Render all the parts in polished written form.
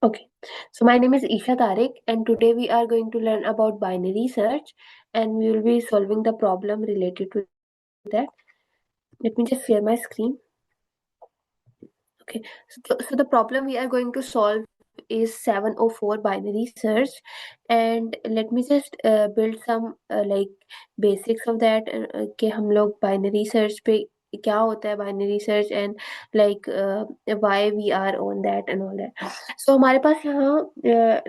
Okay, so my name is Isha Tariq, and today we are going to learn about binary search, and we will be solving the problem related to that. Let me just share my screen. Okay, so the problem we are going to solve is 704 binary search, and let me just build some like basics of that. कि हम लोग binary search पे क्या होता है binary search and like why we are on that and all that. So हमारे पास यहाँ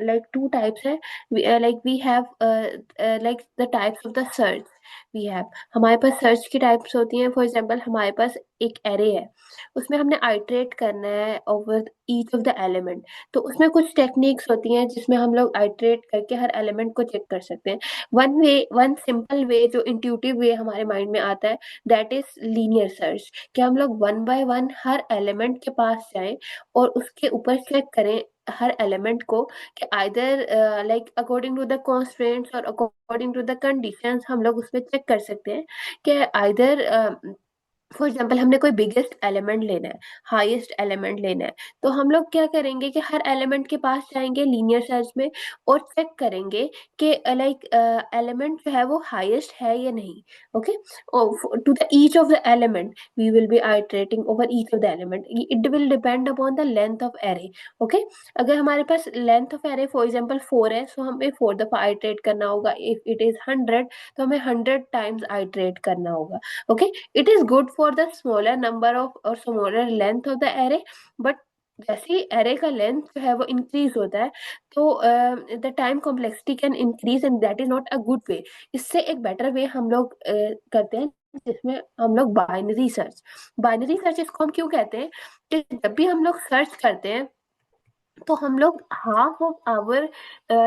like two types है. Like we have like the types of the search we have. हमारे पास search की types होती हैं. For example हमारे पास एक array है, उसमें हमने आइटरेट करना है over each of the element. तो उसमें कुछ टेक्निक्स होती हैं जिसमें हम लोग आइटरेट करके हर एलिमेंट को चेक कर सकते हैं. वन सिंपल वे जो इंट्यूटिव वे हमारे माइंड में आता है, दैट इज लीनियर सर्च. कि हम लोग one by one her element के पास जाएं और उसके ऊपर चेक करें हर एलिमेंट को कि either like according to the constraints और अकॉर्डिंग टू द कंडीशंस हम लोग उसमें चेक कर सकते हैं कि आइदर फॉर एग्जाम्पल हमने कोई बिगेस्ट एलिमेंट लेना है, हाईएस्ट एलिमेंट लेना है, तो हम लोग क्या करेंगे कि हर एलिमेंट के पास जाएंगे लीनियर सर्च में और चेक करेंगे कि लाइक एलिमेंट जो है वो हाईएस्ट है या नहीं. Okay, to the each of the element we will be iterating over each of the element. It will depend upon the length of array. Okay, अगर हमारे पास length of array for example 4 है, सो हमें 4 दफा iterate करना होगा. If it is 100 तो हमें 100 टाइम्स आइटरेट करना होगा. Okay, it is good for the smaller number of or smaller length of the array, but जैसे ही एरे का लेंथ जो है वो इंक्रीज होता है तो the time complexity can increase and that is not a good way. इससे एक बेटर वे हम लोग करते हैं जिसमें हम लोग बाइनरी सर्च इसको हम क्यों कहते हैं कि जब भी हम लोग सर्च करते हैं तो हम लोग हाफ ऑफ आवर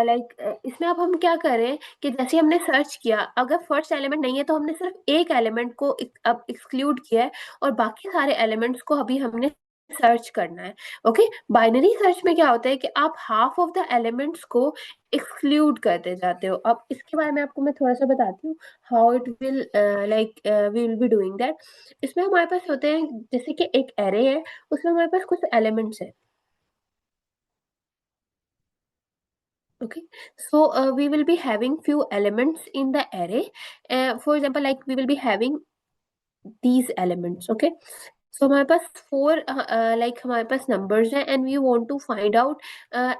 लाइक इसमें अब हम क्या करें कि जैसे हमने सर्च किया, अगर फर्स्ट एलिमेंट नहीं है तो हमने सिर्फ एक एलिमेंट को अब एक्सक्लूड किया है और बाकी सारे एलिमेंट्स को अभी हमने सर्च करना है. ओके, बाइनरी सर्च में क्या होता है कि आप हाफ ऑफ द एलिमेंट्स को एक्सक्लूड करते जाते हो. अब इसके बारे में आपको मैं थोड़ा सा बताती हूँ how it will like we will be doing that. इसमें हमारे पास होते हैं जैसे कि एक एरे है, उसमें हमारे पास कुछ एलिमेंट्स है. Okay, so we will be having few elements in the array. For example, like we will be having these elements. Okay, so हमारे पास फोर लाइक हमारे पास नंबर्स हैं and we want to find out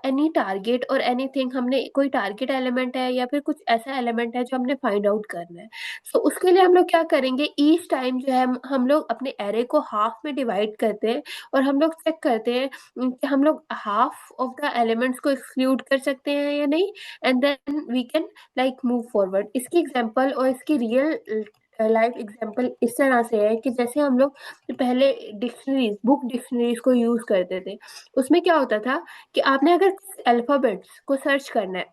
any target और anything. हमने कोई target element है या फिर कुछ ऐसा एलिमेंट है जो हमने फाइंड आउट करना है. सो उसके लिए हम लोग क्या करेंगे, ईच टाइम जो है हम लोग अपने एरे को हाफ में डिवाइड करते हैं और हम लोग चेक करते हैं कि हम लोग हाफ ऑफ द एलिमेंट्स को एक्सक्लूड कर सकते हैं या नहीं, and then we can like move forward. इसकी एग्जांपल और इसकी रियल लाइफ एग्जांपल इस तरह से है कि जैसे हम लोग पहले डिक्शनरीज बुक डिक्शनरीज को यूज करते थे. उसमें क्या होता था कि आपने अगर अल्फाबेट्स को सर्च करना है,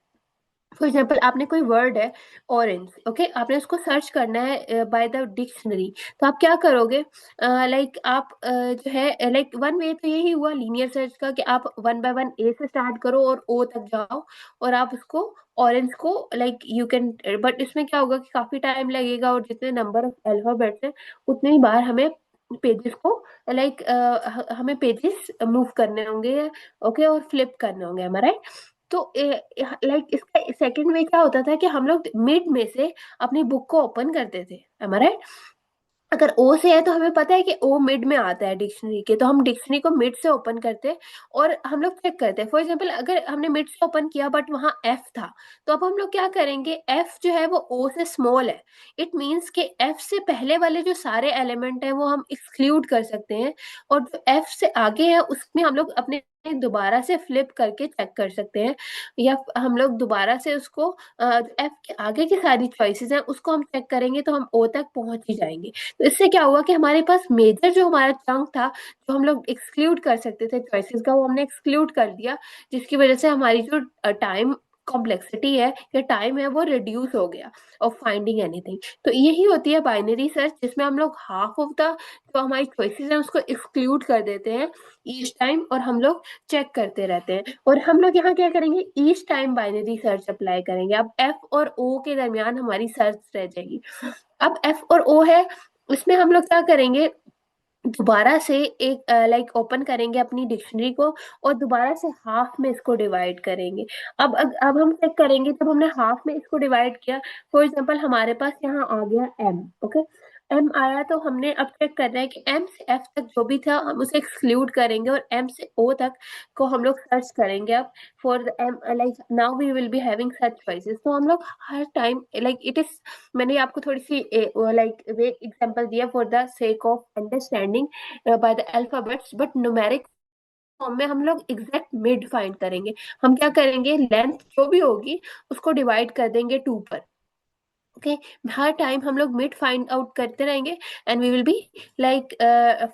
फॉर एग्जाम्पल आपने कोई वर्ड है ऑरेंज, ओके, आपने उसको सर्च करना है बाय द डिक्शनरी, तो आप क्या करोगे, लाइक आप जो है लाइक वन वे तो यही हुआ लीनियर सर्च का कि आप वन बाय वन ए से स्टार्ट करो और ओ तक जाओ और आप उसको ऑरेंज को लाइक यू कैन. बट इसमें क्या होगा कि काफी टाइम लगेगा और जितने नंबर ऑफ अल्फाबेट्स हैं उतनी ही बार हमें पेजेस को लाइक हमें पेजेस मूव करने होंगे. ओके, और फ्लिप करने होंगे, हमारा. तो लाइक इसका सेकंड वे क्या होता था कि हम लोग मिड में से अपनी बुक को ओपन करते थे, हमारा. अगर ओ से है तो हमें पता है कि ओ मिड में आता है डिक्शनरी के, तो हम डिक्शनरी को मिड से ओपन करते हैं और हम लोग चेक करते हैं. फॉर एग्जांपल अगर हमने मिड से ओपन किया बट वहां एफ था, तो अब हम लोग क्या करेंगे, एफ जो है वो ओ से स्मॉल है. इट मींस कि एफ से पहले वाले जो सारे एलिमेंट हैं वो हम एक्सक्लूड कर सकते हैं और जो एफ से आगे है उसमें हम लोग अपने दोबारा से फ्लिप करके चेक कर सकते हैं, या हम लोग दोबारा से उसको एफ के आगे की सारी चॉइसेस हैं उसको हम चेक करेंगे तो हम ओ तक पहुंच ही जाएंगे. तो इससे क्या हुआ कि हमारे पास मेजर जो हमारा चंक था जो हम लोग एक्सक्लूड कर सकते थे चॉइसेस का, वो हमने एक्सक्लूड कर दिया, जिसकी वजह से हमारी जो टाइम कॉम्प्लेक्सिटी है या टाइम है वो रिड्यूस हो गया ऑफ फाइंडिंग एनीथिंग. तो यही होती है बाइनरी सर्च जिसमें हम लोग हाफ ऑफ द जो हमारी चॉइसेस हैं उसको एक्सक्लूड कर देते हैं ईच टाइम और हम लोग चेक करते रहते हैं. और हम लोग यहाँ क्या करेंगे, each time binary search apply करेंगे. अब एफ और ओ के दरमियान हमारी सर्च रह जाएगी. अब एफ और ओ है, इसमें हम लोग क्या करेंगे, दोबारा से एक लाइक ओपन करेंगे अपनी डिक्शनरी को, और दोबारा से हाफ में इसको डिवाइड करेंगे। अब हम चेक करेंगे, जब हमने हाफ में इसको डिवाइड किया, फॉर एग्जांपल हमारे पास यहाँ आ गया एम। ओके, एम आया तो हमने अब चेक करना है कि एम से एफ तक जो भी था हम उसे एक्सक्लूड करेंगे, और एम से ओ तक को हम लोग सर्च करेंगे। अब for them, like now we will be having such choices. तो हम लोग हर टाइम लाइक इट इज, मैंने आपको थोड़ी सी लाइक वे एग्जांपल दिया for the sake of understanding by the alphabets, but numeric form में हम लोग एग्जैक्ट मिड फाइंड करेंगे। हम क्या करेंगे, लेंथ जो भी होगी उसको डिवाइड कर देंगे 2 पर। ओके, हर टाइम हम लोग मिड फाइंड आउट करते रहेंगे, and we will be like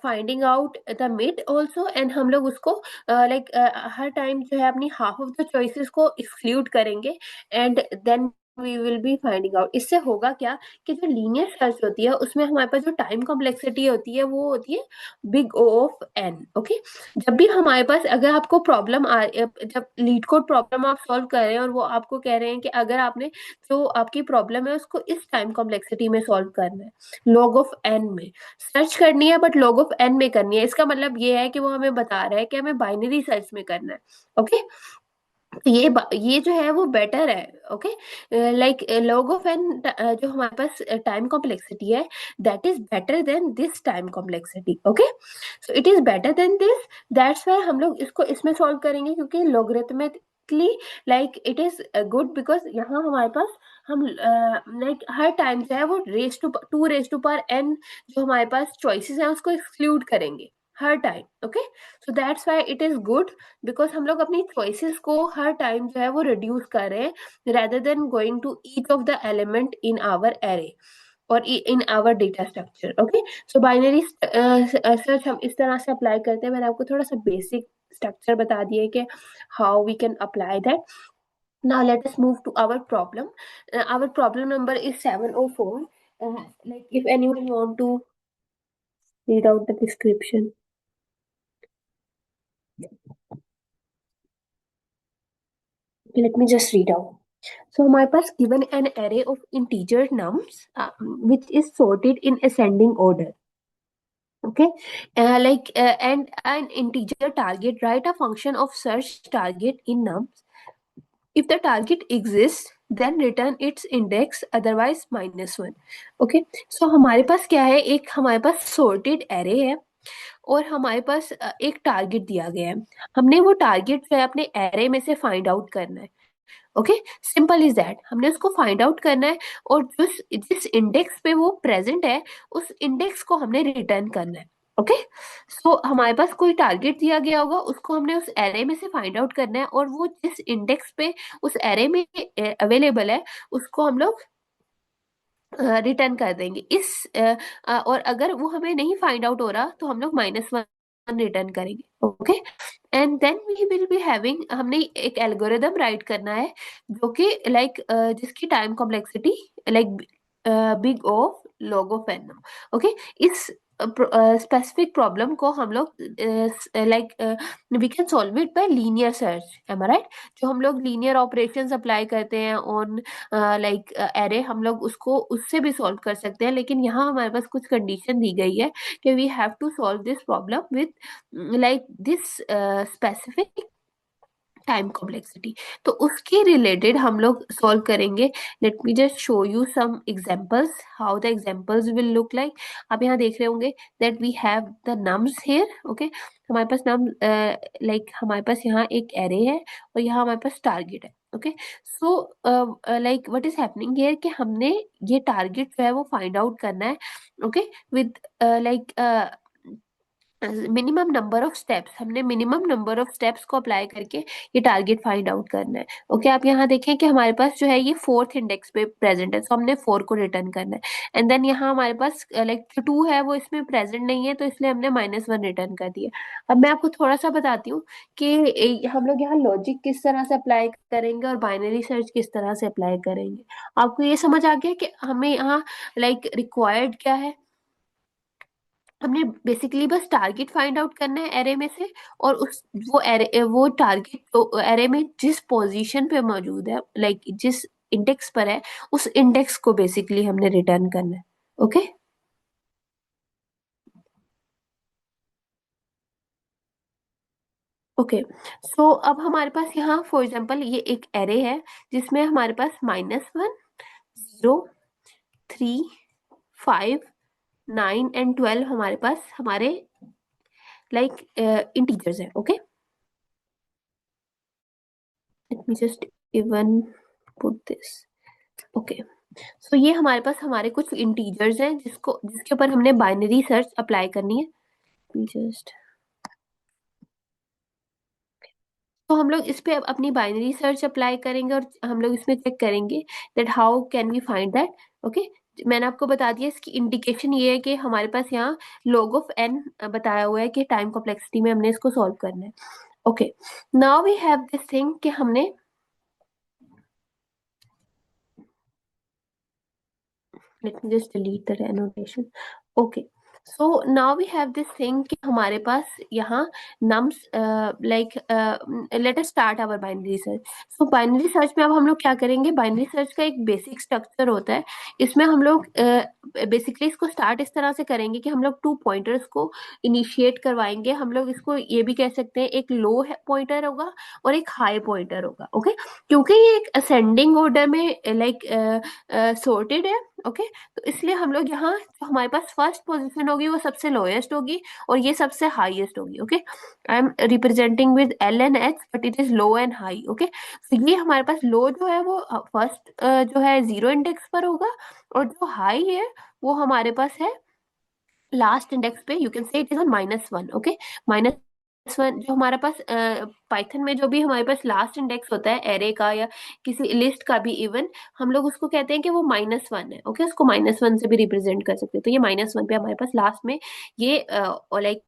finding out the mid also, एंड हम लोग उसको लाइक हर टाइम जो है अपनी हाफ ऑफ द चॉइसेस को एक्सक्लूड करेंगे, and then we will be finding out. इससे होगा क्या कि जो लीनियर सर्च होती है उसमें हमारे पास जो टाइम कॉम्प्लेक्सिटी होती है वो होती है big O of n. Okay, जब भी हमारे पास, अगर आपको प्रॉब्लम आ, जब लीड कोड प्रॉब्लम आप सॉल्व कर रहे हैं और वो आपको कह रहे हैं कि अगर आपने जो आपकी प्रॉब्लम है उसको इस टाइम कॉम्प्लेक्सिटी में सॉल्व करना है, लॉग ऑफ एन में सर्च करनी है, बट लॉग ऑफ एन में करनी है, इसका मतलब ये है कि वो हमें बता रहा है कि हमें बाइनरी सर्च में करना है। ओके, ये जो है वो बेटर है। Okay, like log of n जो हमारे पास टाइम कॉम्प्लेक्सिटी है, that is better than this time complexity. Okay, so it is better than this, that's why हम लोग इसको इसमें सॉल्व करेंगे, क्योंकि logarithmically like it is good, because यहाँ हमारे पास हम लाइक हर टाइम जो है वो raise to 2 raise to power n जो हमारे पास चॉइसेस हैं उसको एक्सक्लूड करेंगे हर time. Okay, so that's why it is good, because हम लोग अपनी चॉइसेस को हर टाइम जो है वो रिड्यूस कर रहे हैं, rather than going to each of the element in our array और in our data structure। Okay, so binary search हम इस तरह से अप्लाई करते हैं। मैंने आपको थोड़ा सा बेसिक स्ट्रक्चर बता दिया है कि how we can apply that. now let us move to our problem। our problem number is 704। like if anyone want to read out the description, okay, let me just read out। So हमारे पास given an array of integer nums which is sorted in ascending order। Okay, and an integer target, write a function of search target in nums। If the target exists then return its index, otherwise -1। Okay, so हमारे पास क्या है, एक हमारे पास sorted array है और हमारे पास एक target दिया गया है। हमने वो टारगेट जो है अपने एरे में से फाइंड आउट करना है। ओके, सिंपल इज दैट, हमने उसको फाइंड आउट करना है, और जिस जिस इंडेक्स पे वो प्रेजेंट है उस इंडेक्स को हमने रिटर्न करना है। ओके, सो हमारे पास कोई टारगेट दिया गया होगा, उसको हमने उस एरे में से फाइंड आउट करना है, और वो जिस इंडेक्स पे उस एरे में अवेलेबल है उसको हम लोग रिटर्न कर देंगे। और अगर वो हमें नहीं फाइंड आउट हो रहा तो हम लोग -1 रिटर्न करेंगे। Okay, and then we will be having, हमने एक एल्गोरिदम राइट करना है जो कि लाइक जिसकी time complexity like big O log of n. Okay, इस स्पेसिफिक प्रॉब्लम को हम लोग like we can solve it by linear search, am I right. जो हम लोग लीनियर ऑपरेशंस अप्लाई करते हैं ऑन लाइक एरे, हम लोग उसको उससे भी सॉल्व कर सकते हैं, लेकिन यहाँ हमारे पास कुछ कंडीशन दी गई है कि we have to solve this problem with like this specific time complexity. तो उसके रिलेटेड हम लोग सॉल्व करेंगे। Let me just show you some examples, how the examples will look like. आप यहाँ देख रहे होंगे that we have the nums here. Okay, हमारे पास नम लाइक हमारे पास यहाँ एक एरे है और यहाँ हमारे पास टारगेट है। Okay, so like what is happening here कि हमने ये टारगेट जो है वो फाइंड आउट करना है। Okay, with like minimum number of steps, हमने मिनिमम नंबर ऑफ स्टेप्स को अप्लाई करके ये टारगेट फाइंड आउट करना है। ओके, आप यहाँ देखें कि हमारे पास जो है ये 4th इंडेक्स पे प्रेजेंट है, सो हमने 4 को रिटर्न करना है। एंड देन यहाँ हमारे पास लाइक जो 2 है वो इसमें प्रेजेंट नहीं है, तो इसलिए हमने -1 रिटर्न कर दिया। अब मैं आपको थोड़ा सा बताती हूँ कि हम लोग यहाँ लॉजिक किस तरह से अप्लाई करेंगे और बाइनरी सर्च किस तरह से अप्लाई करेंगे। आपको ये समझ आ गया कि हमें यहाँ लाइक रिक्वायर्ड क्या है। हमने बेसिकली बस टारगेट फाइंड आउट करना है एरे में से, और उस वो एरे वो टारगेट तो एरे में जिस पोजीशन पे मौजूद है लाइक जिस इंडेक्स पर है उस इंडेक्स को बेसिकली हमने रिटर्न करना है। ओके, ओके, सो अब हमारे पास यहाँ फॉर एग्जांपल ये एक एरे है जिसमें हमारे पास -1, 0, 3, 5, 9 एंड 12 हमारे पास हमारे लाइक इंटीजर्स है। Okay, let me just even put this. Okay, so ये हमारे पास हमारे कुछ इंटीजर्स हैं जिसके ऊपर हमने बाइनरी सर्च अप्लाई करनी है। जस्ट तो हम लोग इस पे अपनी बाइनरी सर्च अप्लाई करेंगे और हम लोग इसमें चेक करेंगे that how can we find that. Okay, मैंने आपको बता दिया इसकी इंडिकेशन ये है कि हमारे पास यहाँ log ऑफ n बताया हुआ है कि टाइम कॉम्प्लेक्सिटी में हमने इसको सॉल्व करना है। Okay, now we have this thing कि हमने, let me just delete the annotation. Okay, so now we have this thing कि हमारे पास यहाँ nums like let us start our binary search. So binary search में अब हम लोग क्या करेंगे, binary search का एक basic structure होता है। इसमें हम लोग बेसिकली इसको स्टार्ट इस तरह से करेंगे कि हम लोग 2 पॉइंटर्स को इनिशिएट करवाएंगे। हम लोग इसको ये भी कह सकते हैं एक लो पॉइंटर होगा और एक हाई पॉइंटर होगा। ओके, क्योंकि ये एक असेंडिंग ऑर्डर में लाइक सॉर्टेड है। ओके, तो इसलिए हम लोग यहाँ जो हमारे पास फर्स्ट पोजीशन होगी वो सबसे लोएस्ट होगी और ये सबसे हाईएस्ट होगी। Okay, I am representing with L and H but it is low and high. Okay, तो ये हमारे पास लो जो है वो फर्स्ट जो है 0 इंडेक्स पर होगा और जो हाई है वो हमारे पास है लास्ट इंडेक्स पे। You can say it is on -1। Okay, -1 जो हमारे पास पाइथन में जो भी हमारे पास लास्ट इंडेक्स होता है एरे का या किसी लिस्ट का भी, इवन हम लोग उसको कहते हैं कि वो -1 है। ओके, उसको -1 से भी रिप्रेजेंट कर सकते हैं। तो ये -1 पे हमारे पास लास्ट में ये लाइक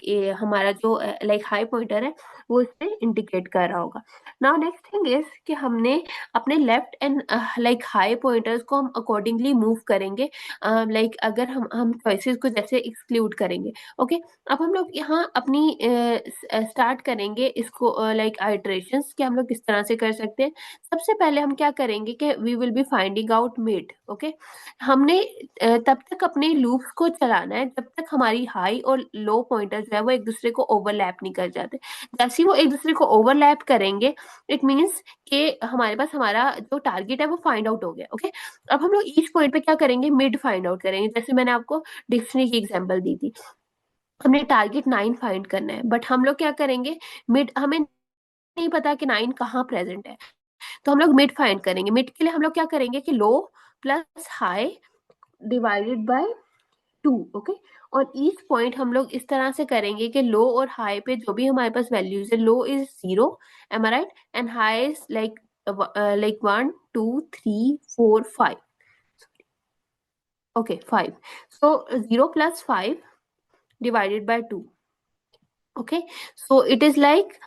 ये हमारा जो लाइक हाई पॉइंटर है वो इसमें इंडिकेट कर रहा होगा। नाउ नेक्स्ट थिंग इज कि हमने अपने left and like high pointers को हम अकॉर्डिंगली मूव करेंगे। लाइक अगर हम चॉइसेस को जैसे एक्सक्लूड करेंगे। ओके, अब हम लोग यहाँ अपनी स्टार्ट करेंगे इसको लाइक आइटरेशंस कि हम लोग किस तरह से कर सकते हैं। सबसे पहले हम क्या करेंगे कि we will be finding out mid. Okay, हमने तब तक अपने लूप्स को चलाना है जब तक हमारी हाई और लो पॉइंटर जो है वो एक दूसरे को ओवरलैप नहीं कर जाते। जैसे ही वो एक दूसरे को ओवरलैप करेंगे इट मीन्स कि हमारे पास हमारा जो टारगेट है वो फाइंड आउट हो गया। ओके, अब हम लोग ईच पॉइंट पे क्या करेंगे, मिड फाइंड आउट करेंगे। जैसे मैंने आपको डिक्शनरी की एग्जांपल दी थी, हमने टारगेट 9 फाइंड करना है बट हम लोग क्या करेंगे, मिड हमें नहीं पता कि 9 कहाँ प्रेजेंट है तो हम लोग मिड फाइंड करेंगे। मिड के लिए हम लोग क्या करेंगे कि low plus high divided by 2। Okay, और ईच पॉइंट हम लोग इस तरह से करेंगे कि लो और हाई पे जो भी हमारे पास वैल्यूज है, low is 0, am I right, and high is like like 1 2 3 4 5। Okay, 5, so 0 plus 5 divided by 2। okay, so it is like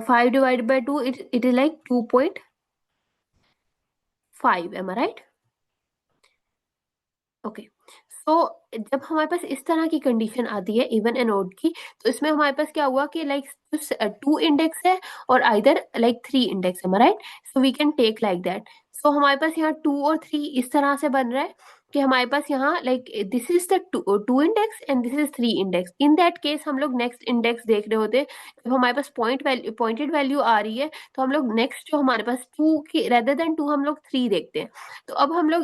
5 divided by 2, it is like 2.5, am I right? Okay, सो जब हमारे पास इस तरह की कंडीशन आती है even and odd की, तो इसमें हमारे पास क्या हुआ कि लाइक 2 इंडेक्स है और आइदर लाइक 3 इंडेक्स है, right? So we can take like that. So हमारे पास यहाँ 2 और 3 इस तरह से बन रहा है कि हमारे पास यहाँ like this is the 2 index and this is 3 index. In that case हम लोग नेक्स्ट इंडेक्स देख रहे होते हैं। जब हमारे पास पॉइंटेड वैल्यू आ रही है तो हम लोग नेक्स्ट जो हमारे पास 2 की रेदर देन 2 हम लोग 3 देखते हैं। तो अब हम लोग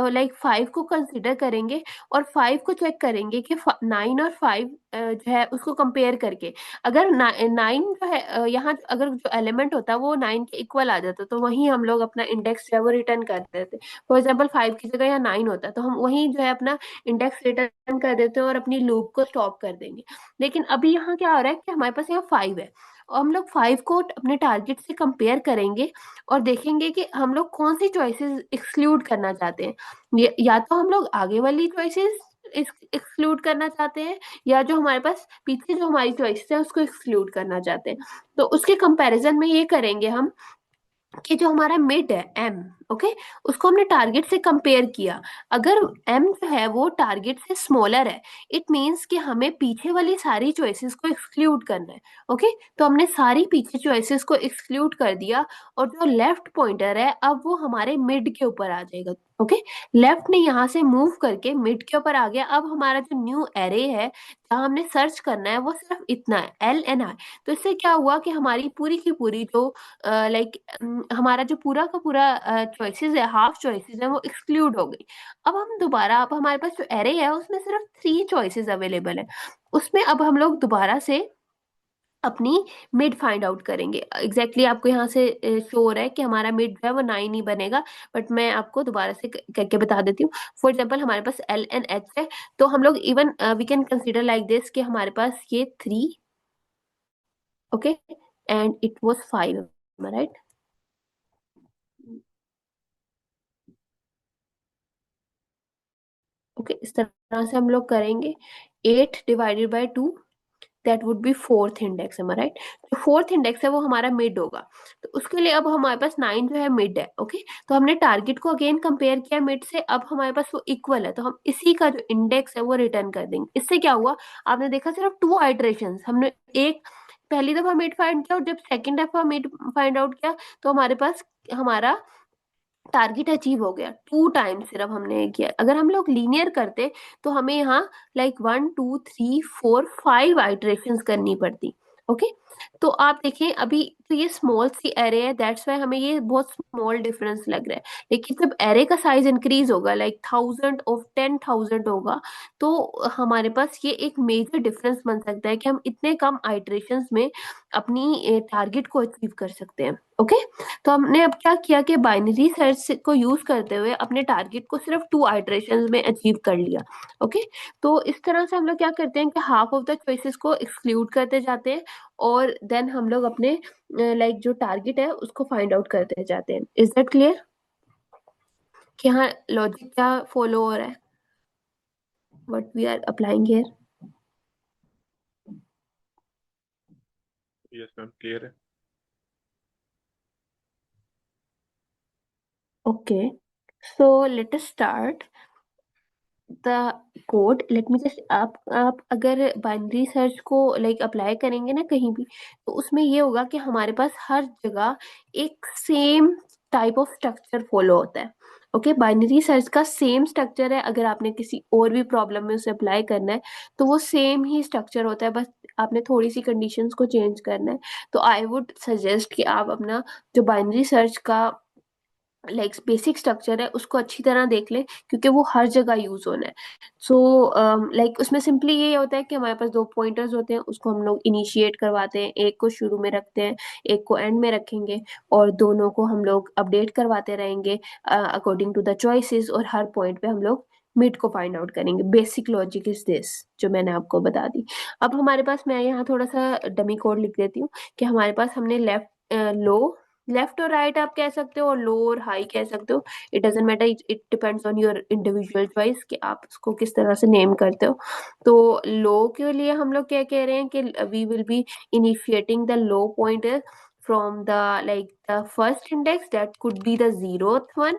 लाइक 5 को कंसिडर करेंगे और 5 को चेक करेंगे कि 9 और 5 जो है उसको कंपेयर करके अगर 9 जो है यहाँ अगर जो एलिमेंट होता है वो 9 के इक्वल आ जाता तो वहीं हम लोग अपना इंडेक्स जो है वो रिटर्न कर देते। फॉर एग्जाम्पल 5 की जगह यहाँ 9 होता तो हम वहीं जो है अपना इंडेक्स रिटर्न कर देते और अपनी लूप को स्टॉप कर देंगे। लेकिन अभी यहाँ क्या हो रहा है कि हमारे पास यहाँ 5 है और हम लोग 5 को अपने टारगेट से कंपेयर करेंगे और देखेंगे कि हम लोग कौन सी चॉइसेस एक्सक्लूड करना चाहते हैं। या तो हम लोग आगे वाली चॉइसेस एक्सक्लूड करना चाहते हैं या जो हमारे पास पीछे जो हमारी चॉइसेस है उसको एक्सक्लूड करना चाहते हैं। तो उसके कंपैरिजन में ये करेंगे हम कि जो हमारा मिड है एम, ओके, उसको हमने टारगेट से कंपेयर किया। अगर एम जो है वो टारगेट से स्मॉलर है इट मीन्स कि हमें पीछे वाली सारी चॉइसेस को एक्सक्लूड करना है। ओके, तो हमने सारी पीछे चॉइसेस को एक्सक्लूड कर दिया और जो लेफ्ट पॉइंटर है अब वो हमारे मिड के ऊपर आ जाएगा। ओके। लेफ्ट ने यहाँ से मूव करके मिड के ऊपर आ गया। अब हमारा जो न्यू एरे है जहाँ हमने सर्च करना है वो सिर्फ इतना है, LNI। तो इससे क्या हुआ कि हमारी पूरी की पूरी जो लाइक हमारा जो पूरा का पूरा चॉइसेस है, हाफ चॉइसेस है, वो एक्सक्लूड हो गई। अब हम दोबारा, अब हमारे पास जो एरे है उसमें सिर्फ 3 चॉइसेस अवेलेबल है। उसमें अब हम लोग दोबारा से अपनी मिड फाइंड आउट करेंगे। एग्जैक्टली आपको यहाँ से शो हो रहा है कि हमारा मिड जो है वो 9 ही बनेगा, बट मैं आपको दोबारा से करके बता देती हूँ। फॉर एग्जाम्पल हमारे पास LNH है, तो हम लोग even we can consider like this कि हमारे पास ये 3, okay, and it was 5, right. Okay, इस तरह से हम लोग करेंगे। 8 divided by 2, that would be fourth index, है राइट। जो फोर्थ इंडेक्स है वो हमारा मिड होगा। तो उसके लिए अब हमारे पास 9 जो है मिड है। ओके, तो हमने टारगेट को अगेन कंपेयर किया मिड से, अब हमारे पास वो इक्वल है, तो हम इसी का जो इंडेक्स है वो रिटर्न कर देंगे। इससे क्या हुआ, आपने देखा सिर्फ 2 आइटरेशन हमने, एक पहली दफा मिड फाइंड किया और जब सेकेंड दफा मिड फाइंड आउट किया तो हमारे पास हमारा टारगेट अचीव हो गया। 2 टाइम्स सिर्फ हमने किया। अगर हम लोग लीनियर करते तो हमें यहाँ लाइक 1 2 3 4 5 आइटरेशन करनी पड़ती। ओके, तो आप देखें अभी तो ये स्मॉल सी एरे है, दैट्स वाई हमें ये बहुत स्मॉल डिफरेंस लग रहा है। लेकिन जब एरे का साइज इंक्रीज होगा, लाइक 1000 होगा, तो हमारे पास ये एक मेजर डिफरेंस बन सकता है कि हम इतने कम आइटरेशन में अपनी टारगेट को अचीव कर सकते हैं। ओके, तो हमने अब क्या किया कि बाइनरी सर्च को यूज करते हुए अपने टारगेट को सिर्फ 2 आइटरेशंस में अचीव कर लिया। ओके, तो इस तरह से हम लोग क्या करते हैं कि हाफ ऑफ द चॉइसेस को एक्सक्लूड करते जाते हैं और देन हम लोग अपने लाइक जो टारगेट है उसको फाइंड आउट करते जाते हैं। इज दैट क्लियर कि हाँ लॉजिक क्या फॉलो हो रहा है, what we are applying here? Yes ma'am, clear है। Okay, so let us start the code. Let me just, आप अगर बाइनरी सर्च को लाइक अप्लाई करेंगे ना कहीं भी, तो उसमें ये होगा कि हमारे पास हर जगह एक same type of structure follow होता है। ओके, बाइनरी सर्च का सेम स्ट्रक्चर है। अगर आपने किसी और भी प्रॉब्लम में उसे अप्लाई करना है तो वो सेम ही स्ट्रक्चर होता है, बस आपने थोड़ी सी कंडीशंस को चेंज करना है। तो आई वुड सजेस्ट कि आप अपना जो बाइनरी सर्च का लाइक बेसिक स्ट्रक्चर है उसको अच्छी तरह देख लें, क्योंकि वो हर जगह यूज होना है। सो लाइक उसमें सिंपली ये होता है कि हमारे पास 2 पॉइंटर्स होते हैं, उसको हम लोग इनिशिएट करवाते हैं, एक को शुरू में रखते हैं, एक को एंड में रखेंगे, और दोनों को हम लोग अपडेट करवाते रहेंगे अकॉर्डिंग टू द चॉइसेस, और हर पॉइंट पे हम लोग मिड को फाइंड आउट करेंगे। बेसिक लॉजिक इज दिस जो मैंने आपको बता दी। अब हमारे पास, मैं यहाँ थोड़ा सा डमी कोड लिख देती हूँ कि हमारे पास हमने लो, लेफ्ट और राइट आप कह सकते हो, और लो और हाई कह सकते हो। It doesn't matter, it depends on your individual choice कि आप उसको किस तरह से नेम करते हो। तो लो के लिए हम लोग क्या कह रहे हैं कि we will be initiating the low pointer from the like the first index, that could be the 0th one.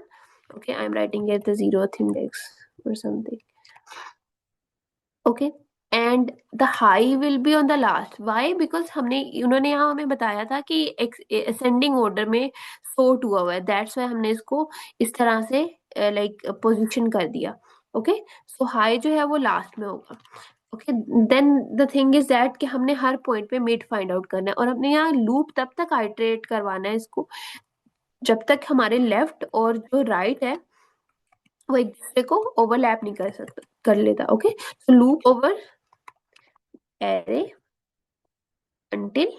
Okay, I'm writing it the 0th index or something. Okay, and the high will be on the last. Why? Because हमने, उन्होंने यहाँ हमें बताया था कि ascending order में sort हुआ हुआ है, दैट्स वाई हमने इसको इस तरह से लाइक पोजीशन कर दिया। ओके, सो हाई जो है वो लास्ट में होगा। Okay, then the thing is that कि हमने हर पॉइंट पे मिड फाइंड आउट करना है, और हमने यहाँ लूप तब तक आइटरेट करवाना है इसको जब तक हमारे लेफ्ट और जो राइट है वो एक दूसरे को ओवरलैप नहीं कर सकता, कर लेता। Okay, so loop over array until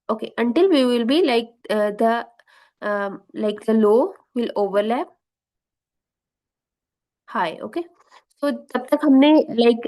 okay, until we will be like the low will overlap high. Okay, तो जब तक हमने लाइक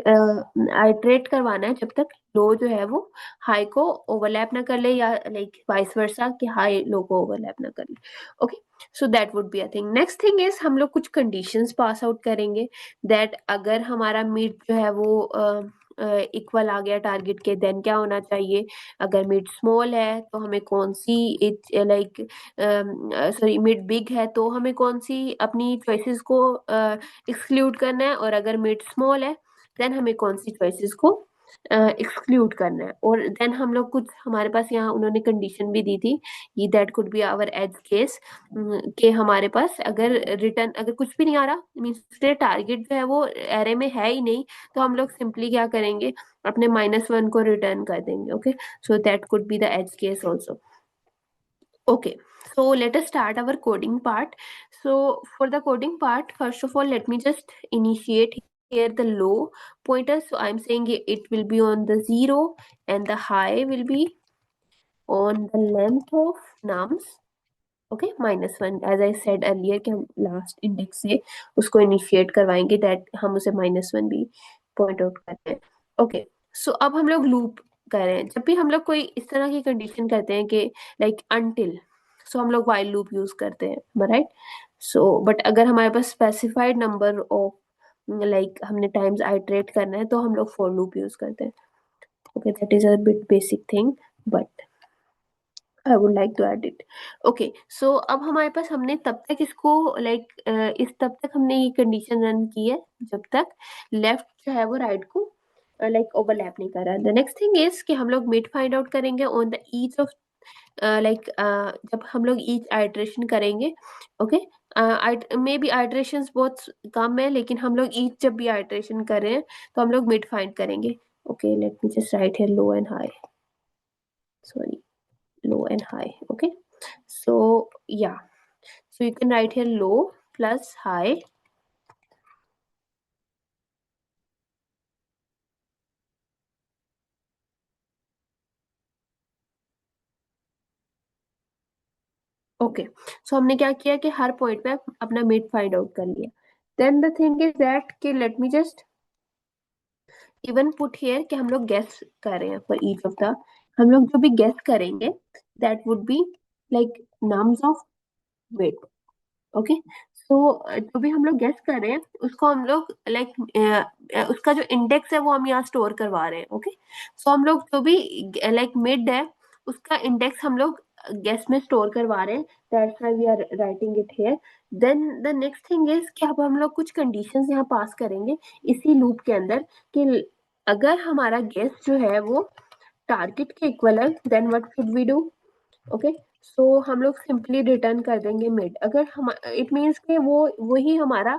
आइटरेट करवाना है जब तक लो जो है वो हाई को ओवरलैप ना कर ले, या लाइक वाइस वर्सा कि हाई लो को ओवरलैप ना कर ले। Okay, so that would be a thing. Next thing is हम लोग कुछ कंडीशंस पास आउट करेंगे, दैट अगर हमारा मीट जो है वो इक्वल आ गया टारगेट के, देन क्या होना चाहिए। अगर मिड स्मॉल है तो हमें कौन सी, लाइक सॉरी मिड बिग है तो हमें कौन सी अपनी चॉइसेस को एक्सक्लूड करना है, और अगर मिड स्मॉल है देन हमें कौन सी चॉइसेस को एक्सक्लूड करना है। और देन हम लोग कुछ, हमारे पास यहाँ उन्होंने कंडीशन भी दी थी, ये that could be our edge case, कि हमारे पास अगर रिटर्न, अगर कुछ भी नहीं आ रहा, मीन्स टारगेट जो है वो एरे में है ही नहीं, तो हम लोग सिंपली क्या करेंगे, अपने -1 को रिटर्न कर देंगे। Okay, so that could be the edge case also. Okay, so let us start our coding part. So for the coding part, first of all, let me just initiate here the low pointer. So I'm saying it will be on the 0 and the high will be on the length of nums. Okay, -1, as I said earlier कि हम last index से उसको initiate करवाएंगे, that हम उसे -1 भी point out करते हैं। ओके, सो अब हम लोग लूप कर रहे हैं। जब भी हम लोग कोई इस तरह की कंडीशन करते हैं कि लाइक अनटिल, सो हम लोग वाइल लूप यूज करते हैं, राइट। सो बट अगर हमारे पास स्पेसिफाइड नंबर ऑफ लाइक हमने टाइम्स आइटरेट करना है, तो हम लोग फॉर लूप यूज करते हैं। Okay, that is a bit basic thing, but I would like to add it. Okay, so अब हमारे पास, हमने तब तक इसको लाइक इस तब तक हमने ये कंडीशन रन की है जब तक लेफ्ट जो है वो राइट को लाइक ओवरलैप नहीं कर रहा। द नेक्स्ट थिंग इज कि हम लोग मिड फाइंड आउट करेंगे on the each of like जब हम लोग ईच आइटरेशन करेंगे। ओके, मे बी आइटरेशन बहुत कम है, लेकिन हम लोग ईच जब भी आइटरेशन कर रहे हैं तो हम लोग मिड फाइंड करेंगे। Okay, let me just right here low and high, sorry, low and high. Okay, so yeah, so you can write here low plus high. Okay, so हमने क्या किया कि हर पॉइंट पे अपना मिड फाइंड आउट कर लिया। Then the thing is that कि let me just even put here कि हम लोग गेस कर रहे हैं फॉर ईच ऑफ द, हम लोग जो भी गेस करेंगे that would be like nums of mid. Okay, so जो भी हम लोग गेस कर रहे हैं उसको हम लोग लाइक उसका जो इंडेक्स है वो हम यहाँ स्टोर करवा रहे हैं। ओके, सो हम लोग जो भी लाइक मिड है उसका इंडेक्स हम लोग गेस में स्टोर करवा रहे हैं, that's why we are writing it here. Then the next thing is कि अब हम लोग कुछ कंडीशंस यहाँ पास करेंगे इसी लूप के अंदर कि अगर हमारा गेस जो है वो टारगेट के इक्वल है, then what should we do. Okay, so हम लोग सिंपली रिटर्न कर देंगे मिड। अगर हम, इट मीन्स कि वो वही हमारा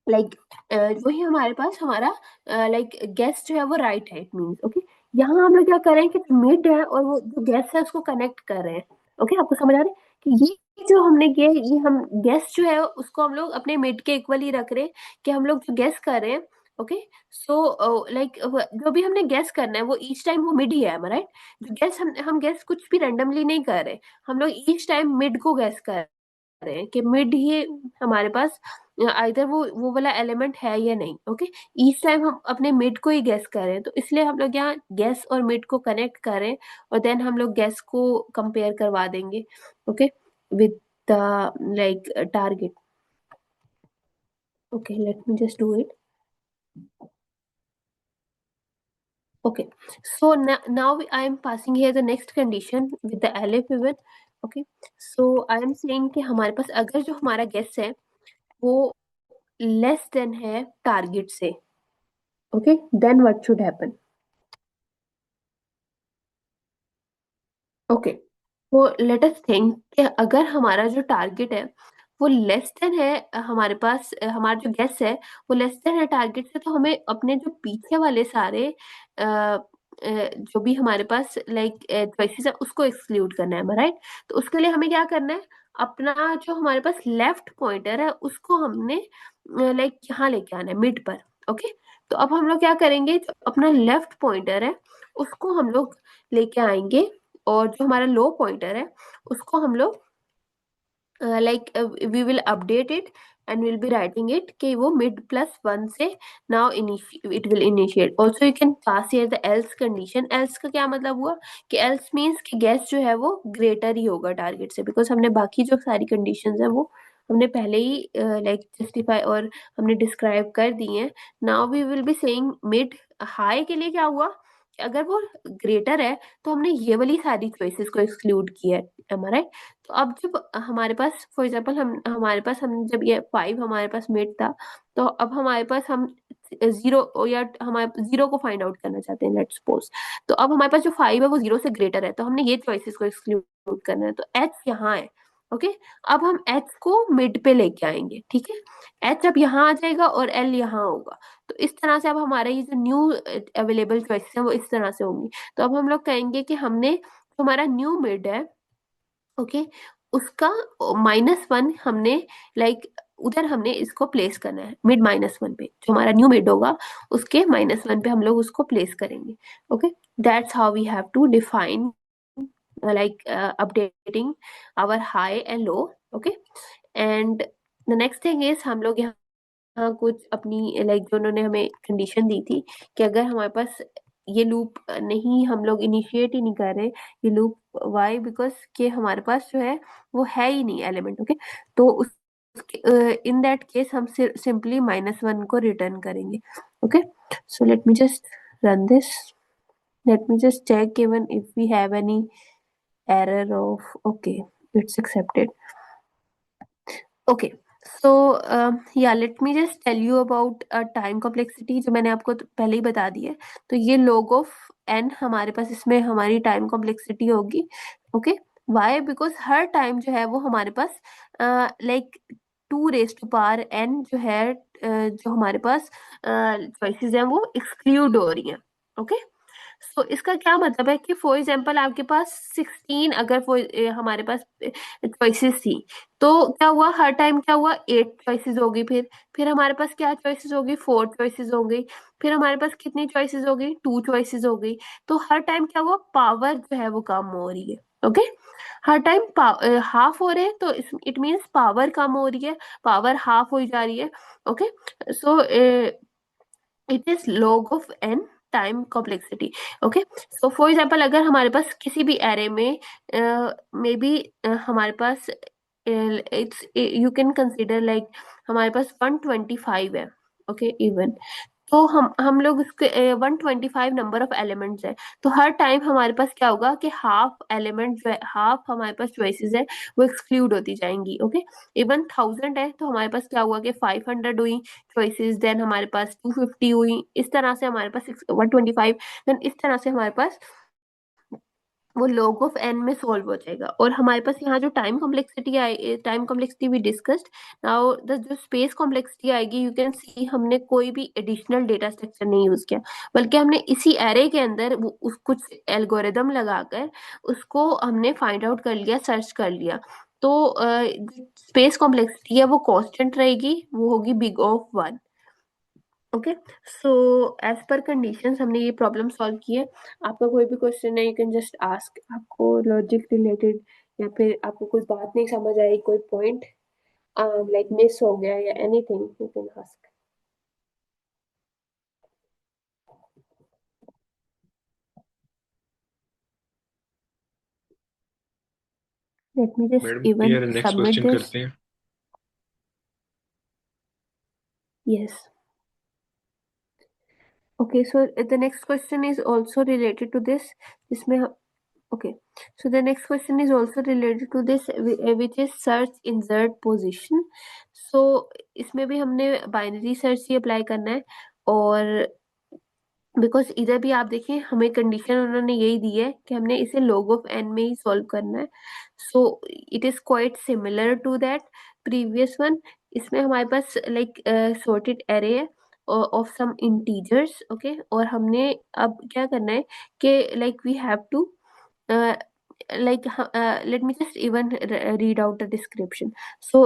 लाइक वही हमारे पास हमारा लाइक गेस जो है वो राइट है, इट मीन्स। ओके, यहाँ हम लोग क्या कर रहे हैं कि मिड है और वो जो गेस है उसको कनेक्ट कर रहे हैं। ओके, आपको समझ आ रहा है कि ये जो हमने किया, ये हम गेस जो है उसको हम लोग अपने मिड के इक्वल ही रख रहे हैं कि हम लोग जो गेस कर रहे हैं। ओके, सो लाइक जो भी हमने गेस करना है वो ईच टाइम वो मिड ही है, राइट। जो गेस हम गेस कुछ भी रैंडमली नहीं कर रहे, हम लोग ईच टाइम मिड को गेस कर रहे हैं कि मिड ही हमारे पास आइदर वो वाला एलिमेंट है या नहीं। ओके, ईच टाइम हम अपने मिड को ही गेस कर रहे हैं, तो इसलिए हम लोग यहाँ गेस और मिड को कनेक्ट करें और देन हम लोग गेस को कंपेयर करवा देंगे। Okay, with the like target. Okay, let me just do it. Okay, so now I am passing here the next condition with the elif even. Okay, so I am saying कि हमारे पास अगर जो हमारा guess है वो less than है target से, okay, then what should happen. Okay, तो लेट अस थिंक कि अगर हमारा जो टारगेट है वो लेस देन है, हमारे पास हमारा जो गेस है वो लेस देन है टारगेट से, तो हमें अपने जो पीछे वाले सारे जो भी हमारे पास लाइक चॉइसेस है उसको एक्सक्लूड करना है, राइट। तो उसके लिए हमें क्या करना है, अपना जो हमारे पास लेफ्ट पॉइंटर है उसको हमने लाइक यहाँ लेके आना है मिड पर। ओके, तो अब हम लोग क्या करेंगे, जो अपना लेफ्ट पॉइंटर है उसको हम लोग लेके आएंगे और जो हमारा लो पॉइंटर है उसको हम लोग like we will update it and will be writing it कि वो mid+1 से now it will initiate. Also you can pass here the else condition. Else का क्या मतलब हुआ कि एल्स मीन्स कि गैस जो है वो ग्रेटर ही होगा टारगेट से, बिकॉज हमने बाकी जो सारी कंडीशंस है वो हमने पहले ही लाइक जस्टिफाई और हमने डिस्क्राइब कर दी हैं। Now we will be saying mid. High के लिए क्या हुआ कि अगर वो ग्रेटर है तो हमने ये वाली सारी चॉइसेस को एक्सक्लूड किया है, am I right? तो अब जब हमारे पास फॉर एग्जांपल हम हमारे पास हम जब ये 5 हमारे पास मिड था, तो अब हमारे पास हम जीरो, या हमारे जीरो को फाइंड आउट करना चाहते हैं, लेट्स सपोज। तो अब हमारे पास जो 5 है वो जीरो से ग्रेटर है, तो हमने ये चॉइसेस को एक्सक्लूड करना है, तो एच यहाँ है। ओके, अब हम एच को मिड पे लेके आएंगे, ठीक है। एच अब यहाँ आ जाएगा और एल यहाँ होगा। तो इस तरह से अब हमारा ये जो न्यू अवेलेबल चॉइसेस है वो इस तरह से होंगी। तो अब हम लोग कहेंगे कि हमने जो हमारा न्यू मिड है, ओके, उसका -1 हमने लाइक उधर हमने इसको प्लेस करना है, मिड -1 पे, जो हमारा न्यू मिड होगा उसके -1 पे हम लोग उसको प्लेस करेंगे। Okay, that's how we have to define like updating our high and low. Okay, and the next thing is हम लोग यहाँ कुछ अपनी लाइक जो उन्होंने हमें कंडीशन दी थी कि अगर हमारे पास ये लूप नहीं, हम लोग इनिशिएट ही नहीं कर रहे ये लूप, वाई, बिकॉज कि हमारे पास जो है वो है ही नहीं एलिमेंट। ओके, तो उस इन दैट केस हम सिंपली -1 को रिटर्न करेंगे। Okay, so late me just run this, let me just check even if we have any error of, okay, it's accepted. Okay, so yeah, let me just tell you about time complexity, जो मैंने आपको पहले ही बता दी है। तो ये log of n हमारे पास इसमें हमारी टाइम कॉम्प्लेक्सिटी होगी। ओके, वाई, बिकॉज हर टाइम जो है वो हमारे पास like 2 raised to power n जो है जो हमारे पास चॉइसेस हैं वो एक्सक्लूड हो रही हैं। ओके, सो इसका क्या मतलब है कि फॉर एग्जाम्पल आपके पास 16 अगर हमारे पास चॉइसेस थी, तो क्या हुआ, हर टाइम क्या हुआ, 8 चॉइसेस होगी, फिर हमारे पास क्या चॉइसेस होगी, 4 चॉइसेस हो गई, फिर हमारे पास कितनी चॉइसेस हो गई, 2 चॉइसेस हो गई। तो हर टाइम क्या हुआ, पावर जो है वो कम हो रही है। ओके, हर टाइम हाफ हो रहे हैं, तो इट मीन्स पावर कम हो रही है, पावर हाफ हो जा रही है। Okay, so it is log of n time complexity. Okay, so for example अगर हमारे पास किसी भी एरे में मे बी हमारे पास it's you can consider like हमारे पास 125 है। ओके, इवन तो हम लोग उसके 125 नंबर ऑफ एलिमेंट्स है, तो हर टाइम हमारे पास क्या होगा कि हाफ एलिमेंट जो है, हाफ हमारे पास चॉइसेस है वो एक्सक्लूड होती जाएंगी। ओके, इवन 1000 है तो हमारे पास क्या हुआ कि 500 हुई चॉइसेस, देन हमारे पास 250 हुई, इस तरह से हमारे पास 125, देन इस तरह से हमारे पास वो log ऑफ n में सॉल्व हो जाएगा। और हमारे पास यहाँ जो टाइम कॉम्प्लेक्सिटी आई, time complexity we discussed, now the जो स्पेस कॉम्प्लेक्सिटी आएगी, यू कैन सी हमने कोई भी एडिशनल डेटा स्ट्रक्चर नहीं यूज किया, बल्कि हमने इसी एरे के अंदर उस कुछ एल्गोरिदम लगाकर उसको हमने फाइंड आउट कर लिया, सर्च कर लिया। तो स्पेस कॉम्प्लेक्सिटी है वो कांस्टेंट रहेगी, वो होगी big of 1। Okay, so as per conditions हमने ये प्रॉब्लम सॉल्व की है। आपका कोई भी क्वेश्चन है, यू कैन जस्ट आस्क, आपको लॉजिक रिलेटेड या फिर आपको कोई बात नहीं समझ आई, कोई पॉइंट लाइक मिस हो गया या anything, you can ask. Let me just madam even clear है, नेक्स्ट सबमिट क्वेश्चन दिस। करते हैं। Yes, okay, so the next question is also related to this, जिसमें okay, so the next question is also related to this, which is search insert position. So इसमें भी हमने binary search ही apply करना है, और because इधर भी आप देखिए हमें कंडीशन उन्होंने यही दी है कि हमने इसे log ऑफ n में ही सॉल्व करना है। So it is quite similar to that previous one. इसमें हमारे पास लाइक सॉर्टेड एरे है ऑफ सम इंटीजर्स। ओके, और हमने अब क्या करना है कि like we have to like let me just even read out the description. So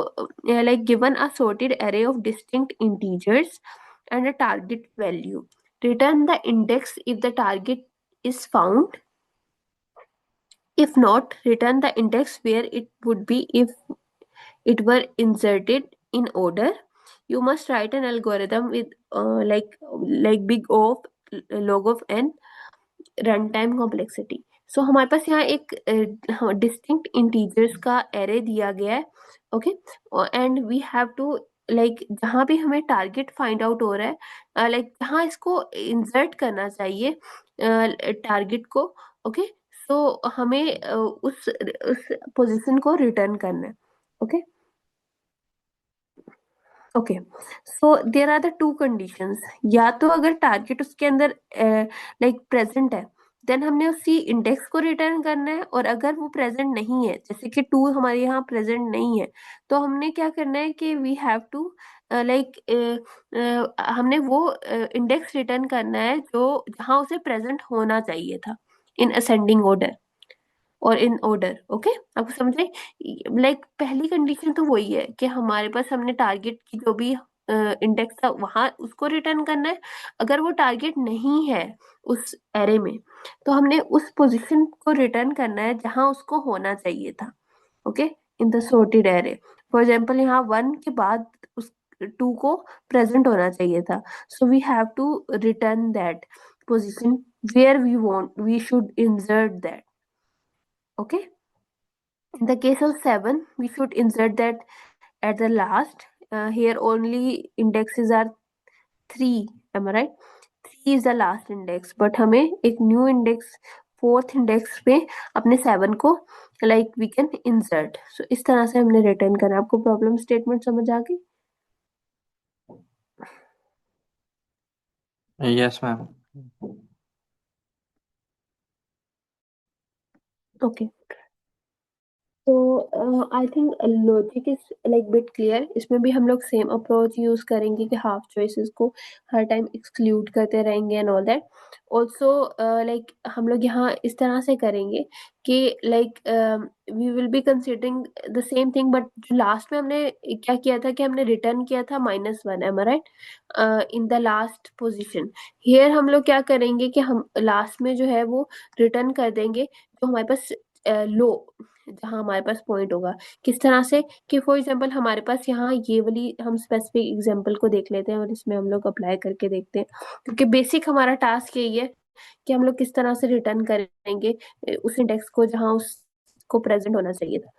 like given a sorted array of distinct integers and a target value, return the index if the target is found. If not, return the index where it would be if it were inserted in order. You must write an algorithm with big O of log of n run time complexity. So हमारे पास यहाँ एक distinct integers का array दिया गया है। Okay, and we have to like जहाँ भी हमें टारगेट फाइंड आउट हो रहा है, लाइक जहाँ इसको इंसर्ट करना चाहिए टारगेट को। ओके, सो हमें उस पोजीशन को रिटर्न करना है। Okay, okay, so there are the two conditions. या तो अगर टारगेट उसके अंदर लाइक प्रेजेंट है, देन हमने उसी इंडेक्स को रिटर्न करना है। और अगर वो प्रेजेंट नहीं है, जैसे कि टू हमारे यहाँ प्रेजेंट नहीं है, तो हमने क्या करना है कि वी हैव टू लाइक हमने वो इंडेक्स रिटर्न करना है जो जहाँ उसे प्रेजेंट होना चाहिए था, इन असेंडिंग ऑर्डर और इन ऑर्डर। ओके, आपको समझ में? लाइक पहली कंडीशन तो वही है कि हमारे पास हमने टारगेट की जो भी इंडेक्स था वहां उसको रिटर्न करना है। अगर वो टारगेट नहीं है उस एरे में, तो हमने उस पोजीशन को रिटर्न करना है जहां उसको होना चाहिए था। Okay, in the sorted array. For example यहाँ वन के बाद उस टू को प्रेजेंट होना चाहिए था, so we have to return that position where we should insert that. Okay, in the case of 7, we should insert that at the last. Here only indexes are 3. Am I right? 3 is the last index. But हमें एक new index, fourth index पे अपने 7 को like we can insert. So इस तरह से हमने return करना। आपको problem statement समझ आ गई? Yes ma'am. Okay. तो I think logic is like bit clear. इसमें भी हम लोग सेम अप्रोच यूज करेंगे कि हाफ चॉइसेस को हर टाइम एक्सक्लूड करते रहेंगे and all that. Also like हम लोग यहाँ इस तरह से करेंगे कि like we will be considering the same thing, but जो लास्ट में हमने क्या किया था कि हमने रिटर्न किया था -1, am I right, in the last position. Here हम लोग क्या करेंगे कि हम लास्ट में जो है वो रिटर्न कर देंगे जो हमारे पास लो, जहाँ हमारे पास पॉइंट होगा। किस तरह से कि फॉर एग्जांपल हमारे पास यहाँ ये वाली, हम स्पेसिफिक एग्जांपल को देख लेते हैं और इसमें हम लोग अप्लाई करके देखते हैं, क्योंकि बेसिक हमारा टास्क यही है कि हम लोग किस तरह से रिटर्न करेंगे उस इंडेक्स को जहाँ उसको प्रेजेंट होना चाहिए था।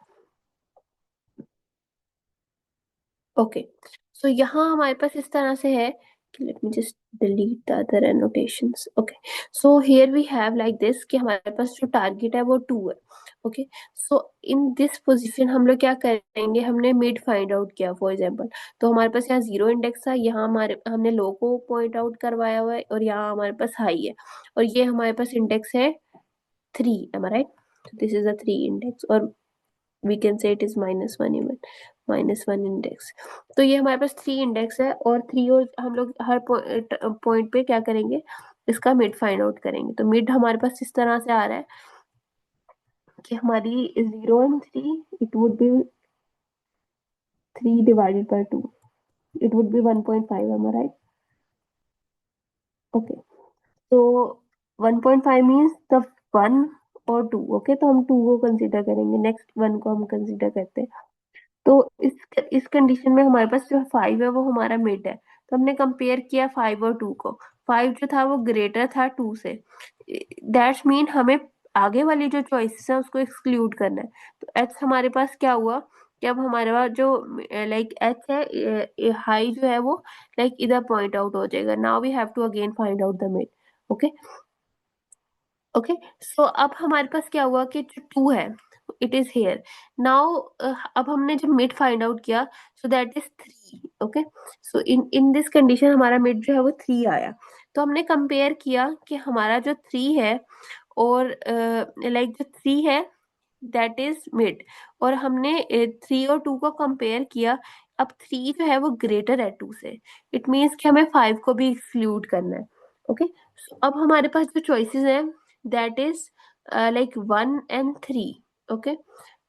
ओके, सो यहाँ हमारे पास इस तरह से है कि let me just delete the other annotations. Okay, so here we have like this कि हमारे पास जो टारगेट है वो 2 है। Okay, so in this position हम लोग क्या करेंगे, हमने मिड फाइंड आउट किया फॉर एग्जांपल। तो हमारे पास यहाँ 0 इंडेक्स था, यहाँ हमारे हमने लो को पॉइंट आउट करवाया हुआ है और यहाँ हमारे पास हाई है, और ये हमारे पास इंडेक्स है 3। Am I right? This is a 3 index, और we can say it is -1 even, -1 index. तो ये हमारे पास 3 इंडेक्स है, और 3, और हम लोग हर पॉइंट पे क्या करेंगे, इसका मिड फाइंड आउट करेंगे। तो मिड हमारे पास इस तरह से आ रहा है कि हमारी 0 and 3, it would be 3 divided by 2, it would be 1.5। Am I right? Okay, तो 1.5 मीन्स द 1 और 2। ओके, तो हम 2 को कंसीडर करेंगे, नेक्स्ट 1 को हम कंसीडर करते हैं। तो इस कंडीशन में हमारे पास जो 5 है वो हमारा मिड है। तो हमने कंपेयर किया 5 और 2 को। 5 जो था वो ग्रेटर था 2 से, दैट्स मीन हमें आगे वाली जो चॉइसेस है उसको एक्सक्लूड करना है। तो एच हमारे पास क्या हुआ कि अब हमारे पास जो लाइक एच है, हाई जो है वो लाइक इधर पॉइंट आउट हो जाएगा। Now we have to again find out the mid. Okay, okay, so अब हमारे पास क्या हुआ कि जो 2 है इट इज हेयर नाउ। अब हमने जब मिड फाइंड आउट किया, so that is 3। Okay, so in in this condition हमारा मिड जो है वो 3 आया। तो हमने कंपेयर किया कि हमारा जो 3 है और लाइक जो 3 है दैट इज मिड, और हमने 3 और 2 को कंपेयर किया। अब 3 जो है वो ग्रेटर है 2 से, इट मीन्स कि हमें 5 को भी एक्सक्लूड करना है। ओके, अब हमारे पास जो चॉइसेस हैं that is like 1 and 3। Okay,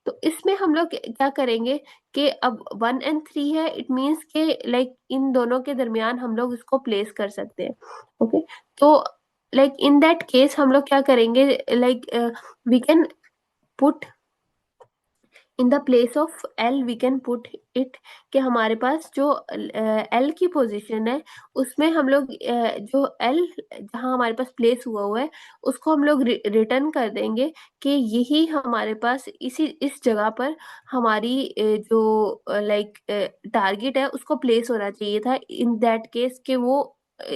तो इसमें हम लोग क्या करेंगे कि अब 1 एंड 3 है, इट मीन्स के लाइक इन दोनों के दरमियान हम लोग इसको प्लेस कर सकते हैं। ओके, तो लाइक इन दैट केस हम लोग क्या करेंगे, like we can put in the place of L, we can put it कि हमारे पास जो एल की पोजीशन है उसमें हम लोग जो एल जहाँ हमारे पास प्लेस हुआ हुआ है उसको हम लोग रिटर्न कर देंगे कि यही हमारे पास इसी इस जगह पर हमारी जो लाइक टारगेट है उसको प्लेस होना चाहिए था इन दैट केस कि वो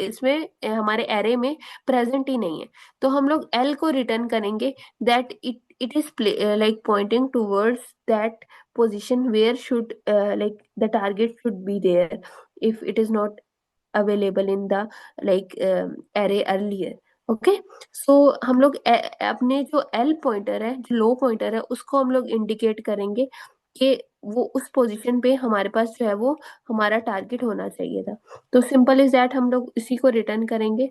इसमें हमारे एरे में प्रेजेंट ही नहीं है, तो हम लोग एल को रिटर्न करेंगे that it is like pointing towards that position where should like the target should be there if it is not available in the like array earlier. Okay, so हम लोग अपने जो एल पॉइंटर है, जो लो pointer है, उसको हम लोग इंडिकेट करेंगे कि वो उस पोजीशन पे हमारे पास जो है वो हमारा टारगेट होना चाहिए था। तो सिंपल इज दैट हम लोग इसी को रिटर्न करेंगे।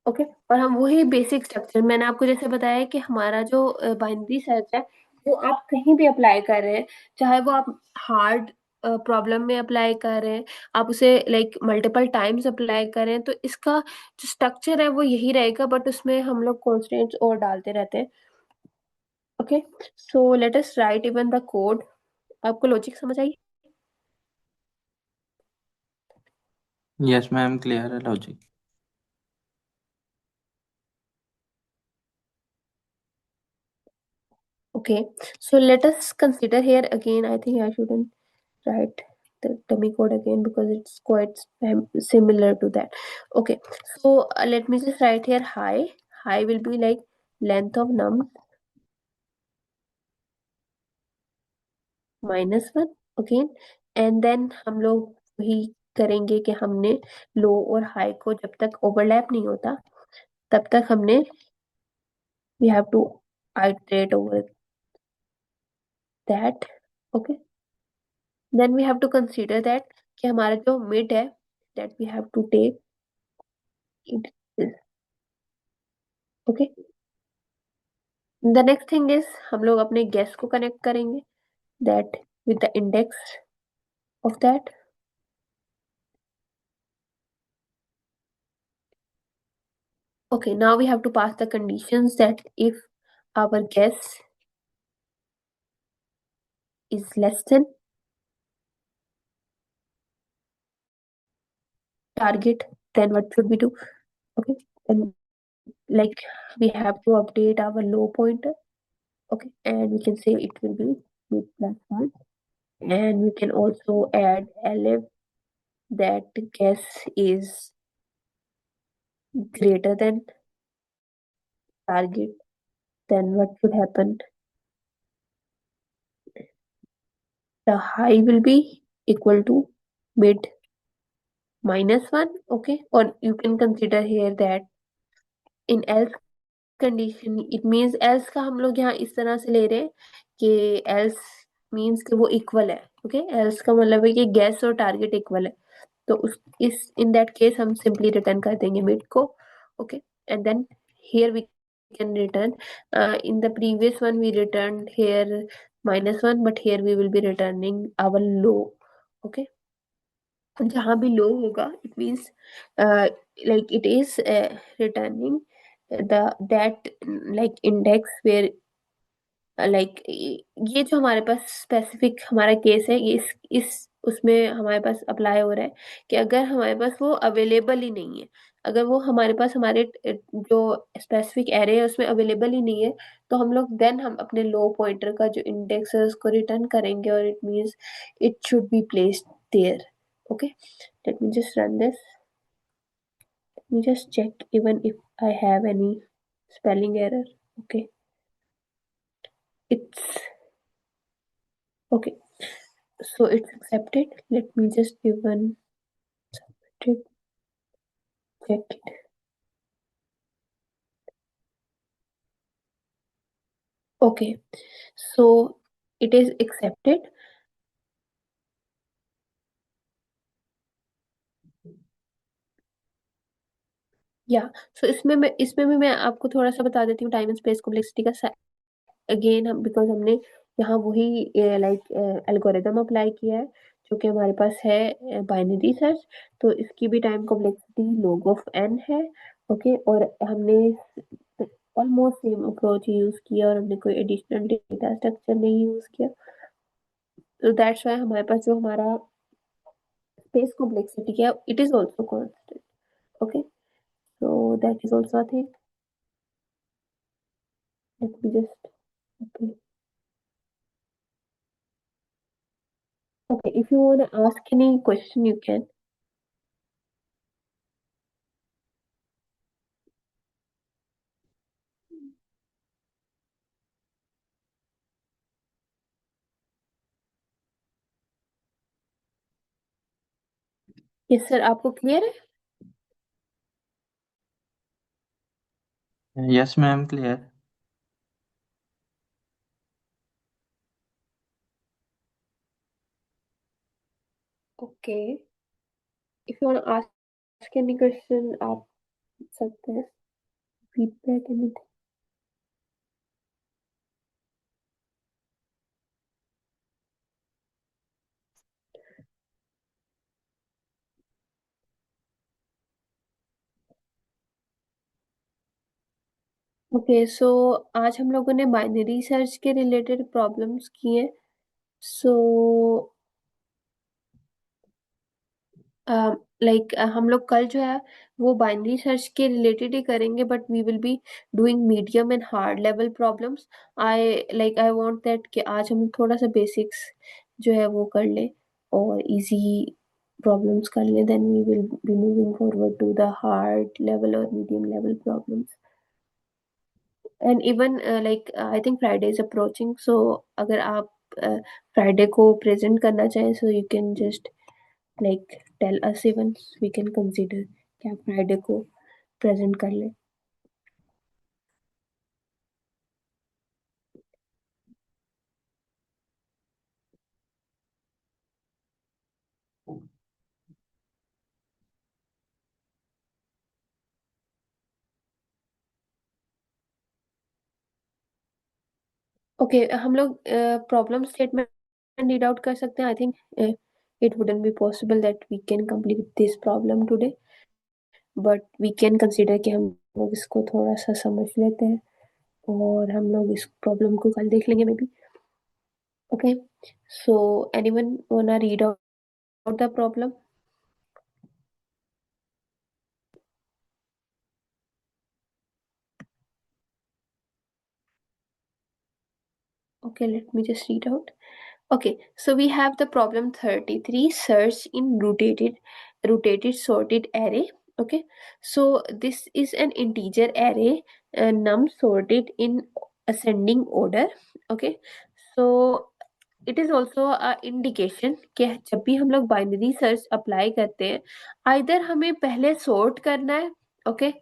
ओके, और हम वही बेसिक स्ट्रक्चर मैंने आपको जैसे बताया है कि हमारा जो बाइनरी सर्च है वो आप कहीं भी अप्लाई कर रहे हैं, चाहे वो आप हार्ड प्रॉब्लम में अप्लाई कर रहे हैं, आप उसे लाइक मल्टीपल टाइम्स अप्लाई कर रहे हैं, तो इसका जो स्ट्रक्चर है वो यही रहेगा, बट उसमें हम लोग कॉन्स्टेंट्स और डालते रहते हैं। Okay, so let us right even the code. आपको लॉजिक समझ आई? यस मैम, क्लियर है logic. Okay, so let us consider here again, I think I shouldn't write the dummy code again because it's quite similar to that. Okay, so let me just write here high. High will be like length of num -1 again, and then हम लोग वही करेंगे कि हमने लो और high को जब तक ओवरलैप नहीं होता तब तक हमने we have to iterate over that. Okay, then we have to consider that कि हमारा जो mid है that we have to take it is okay. The next thing is हम लोग अपने guess को connect करेंगे that with the index of that. Okay, now we have to pass the conditions that if our guess is less than target, then what should we do? Okay, then like we have to update our low pointer. Okay, and we can say it will be with plus one, and we can also add elif that guess is greater than target. Then what should happen? The high will be equal to mid -1. Okay, or you can consider here that in else condition it means else का हम लोग यहाँ इस तरह से ले रहे हैं कि एल्स मीन्स कि वो इक्वल है। ओके, एल्स का मतलब है कि गैस और टारगेट इक्वल है, तो उस इस इन दैट केस हम सिंपली रिटर्न कर देंगे मिड को। Okay, and then here we can return in the previous one we return here -1, but here we will be returning our low. Okay, जहाँ भी लो होगा it means like it is returning the that like index where like ये जो हमारे पास specific हमारा case है, ये इस उसमें हमारे पास अप्लाई हो रहा है कि अगर हमारे पास वो अवेलेबल ही नहीं है, अगर वो हमारे पास हमारे जो स्पेसिफिक एरे है उसमें अवेलेबल ही नहीं है, तो हम लोग देन हम अपने लो पॉइंटर का जो इंडेक्स है उसको रिटर्न करेंगे और it means it should be placed there. Okay, let me just run this. Let me just check even if I have any spelling error. Okay, it's okay. So it's accepted. Let me just even check it. Okay, so it is accepted. या सो इसमें भी मैं आपको थोड़ा सा बता देती हूँ टाइम एंड स्पेस कॉम्प्लेक्सिटी का। अगेन हम बिकॉज हमने यहाँ वही लाइक एल्गोरिदम अप्लाई किया है जो कि हमारे पास है बाइनरी सर्च, तो इसकी भी time complexity log of n है। ओके, और हमने ऑलमोस्ट सेम अप्रोच यूज किया और हमने कोई एडिशनल डेटा स्ट्रक्चर नहीं यूज किया, तो दैट्स वाई हमारे पास जो हमारा स्पेस कॉम्प्लेक्सिटी है it is also constant. Okay, so that is also thing. Late me just okay. Okay, if you want to ask any question, you can. Yes sir, आपको clear है? Yes, ma'am, clear. Okay, if you want ask any question आप पूछ सकते हैं, feedback anything. Okay, सो आज हम लोगों ने बाइनरी सर्च के रिलेटेड प्रॉब्लम्स किए। सो लाइक हम लोग कल जो है वो बाइनरी सर्च के रिलेटेड ही करेंगे, but we will be doing medium and hard level problems. I want that कि आज हम थोड़ा सा बेसिक्स जो है वो कर लें और इजी प्रॉब्लम्स कर लें, then we will be moving forward to the hard level और medium level problems. And even like I think Friday is approaching, so अगर आप फ्राइडे को प्रेजेंट करना चाहें, so you can just like tell us, even we can consider कि आप Friday को present कर लें। ओके, हम लोग प्रॉब्लम स्टेटमेंट रीड आउट कर सकते हैं। I think it wouldn't be possible that we can complete this problem today, but we can consider कि हम लोग इसको थोड़ा सा समझ लेते हैं और हम लोग इस प्रॉब्लम को कल देख लेंगे may be. Okay, so anyone वांना read out the problem? Okay, let me just read out. Okay, so we have the problem 33, search in rotated sorted array. Okay, so this is an integer array, num sorted in ascending order. Okay, so it is also a indication कि जब भी हम लोग binary search apply करते हैं, either हमें पहले sort करना है, ओके,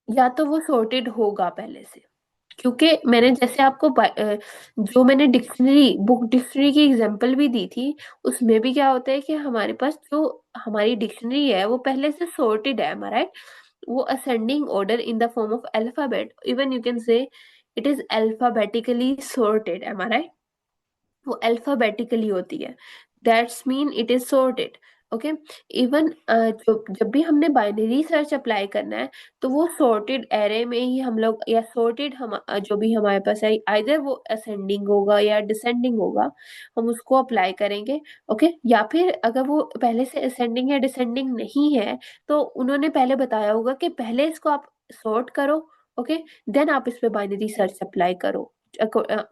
या तो वो सॉर्टेड होगा पहले से। क्योंकि मैंने जैसे आपको जो मैंने डिक्शनरी की एग्जांपल भी दी थी, उसमें भी क्या होता है कि हमारे पास जो हमारी डिक्शनरी है वो पहले से सॉर्टेड है, हमारा राइट, वो ascending order in the form of alphabet, even you can say it is alphabetically sorted, है हमारा, वो अल्फाबेटिकली होती है, that's mean it is sorted. Okay, even जो जब भी हमने बाइनरी सर्च अप्लाई करना है, तो वो सॉर्टेड एरे में ही हम लोग, या सॉर्टेड हम जो भी हमारे पास है, आइदर वो असेंडिंग होगा या डिसेंडिंग होगा, हम उसको अप्लाई करेंगे। ओके, या फिर अगर वो पहले से असेंडिंग या डिसेंडिंग नहीं है, तो उन्होंने पहले बताया होगा कि पहले इसको आप सॉर्ट करो, ओके, देन आप इस पे बाइनरी सर्च अप्लाई करो।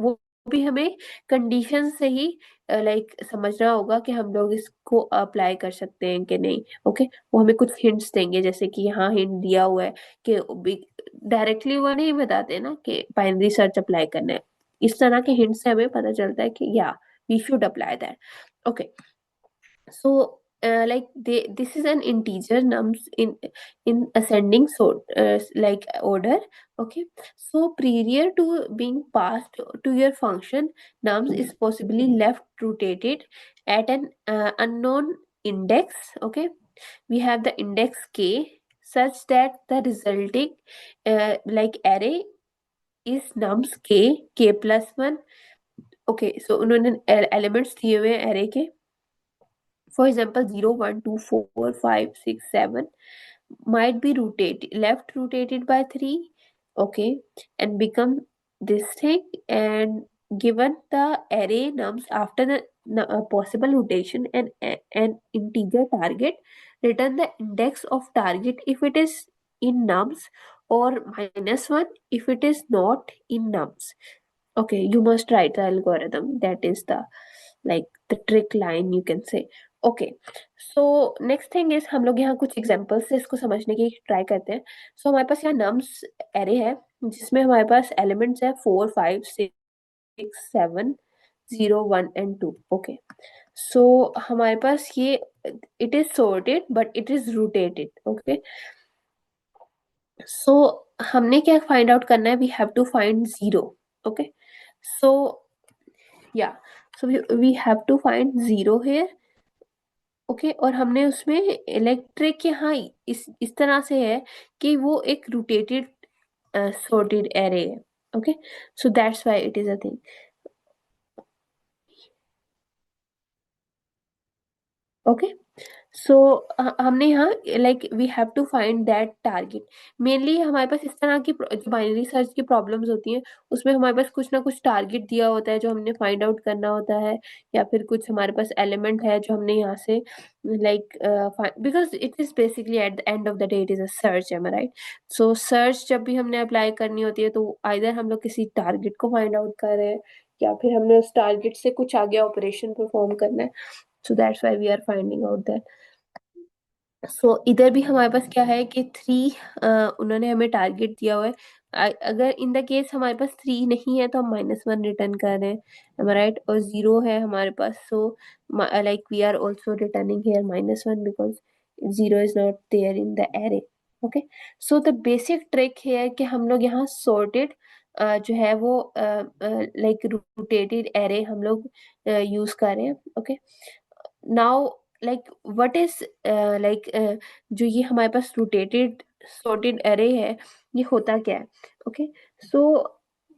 वो भी हमें कंडीशन से ही लाइक समझना होगा कि हम लोग इसको अप्लाई कर सकते हैं कि नहीं। ओके, वो हमें कुछ हिंट्स देंगे, जैसे कि यहाँ हिंट दिया हुआ है कि डायरेक्टली वो नहीं बताते ना कि बाइनरी सर्च अप्लाई करना है। इस तरह के हिंट से हमें पता चलता है कि या we should apply that. Okay, so this is an integer nums in ascending sort, like order. Okay, so prior to being passed to your function, nums is possibly left rotated at an unknown index. Okay, we have the index k such that the resulting like array is nums k plus 1. Okay, so उन्होंने elements दिए हुए हैं array के, for example 0 1 2 4 5 6 7 might be left rotated by 3, okay, and become this thing, and given the array nums after the possible rotation and an integer target, return the index of target if it is in nums, or -1 if it is not in nums. Okay, you must write the algorithm, that is the like the trick line you can say. Okay, so next thing is, हम लोग यहाँ कुछ examples से इसको समझने की try करते हैं। सो हमारे पास यहाँ नम्स एरे है, जिसमें हमारे पास एलिमेंट्स है 4 5 6 7 0 1 एंड 2। ओके, सो हमारे पास ये it is sorted but it is rotated. Okay, so हमने क्या फाइंड आउट करना है, we have to find zero. Okay, so yeah, so we have to find zero here. Okay, और हमने उसमें इलेक्ट्रिक यहाँ इस तरह से है कि वो एक रोटेटेड sorted array है. Okay, so that's why it is a thing. Okay, so हमने यहाँ like we have to find that target. Mainly हमारे पास इस तरह की जो बाइनरी सर्च की प्रॉब्लम्स होती हैं, उसमें हमारे पास कुछ ना कुछ टारगेट दिया होता है जो हमने फाइंड आउट करना होता है, या फिर कुछ हमारे पास एलिमेंट है जो हमने यहाँ से like because it is basically at the end of the day it is a search, am I right? So search जब भी हमने अप्लाई करनी होती है तो आइदर हम लोग किसी टारगेट को फाइंड आउट कर रहे हैं, या फिर हमने उस टारगेट से कुछ आगे ऑपरेशन परफॉर्म करना है. So that's why we are finding out that. So इधर भी हमारे पास क्या है कि थ्री उन्होंने हमें टारगेट दिया हुआ है. अगर इन द केस हमारे पास थ्री नहीं है तो हम -1 रिटर्न कर रहे हैं, राइट? और जीरो है हमारे पास, so like we are also returning here -1 because zero is not there in the array. Okay, so the basic trick है कि हम लोग यहाँ सॉर्टेड जो है वो लाइक रोटेटेड एरे हम लोग यूज कर रहे हैं. Okay, now like what is like जो ये हमारे पास रोटेटेड सॉर्टेड एरे है, ये होता क्या है? ओके, सो